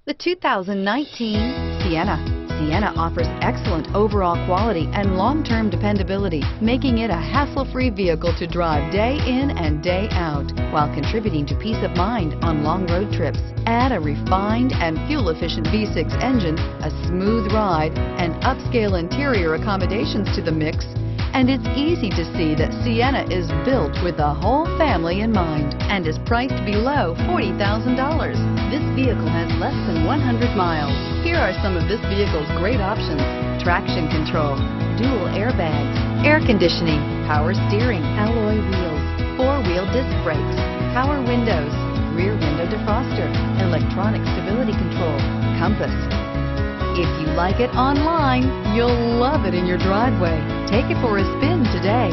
The 2019 Sienna. Sienna offers excellent overall quality and long-term dependability, making it a hassle-free vehicle to drive day in and day out, while contributing to peace of mind on long road trips. Add a refined and fuel-efficient V6 engine, a smooth ride, and upscale interior accommodations to the mix, and it's easy to see that Sienna is built with the whole family in mind and is priced below $40,000. This vehicle has less than 100 miles. Here are some of this vehicle's great options: traction control, dual airbags, air conditioning, power steering, alloy wheels, four-wheel disc brakes, power windows, rear window defroster, electronic stability control, compass. If you like it online, you'll love it in your driveway. Take it for a spin today.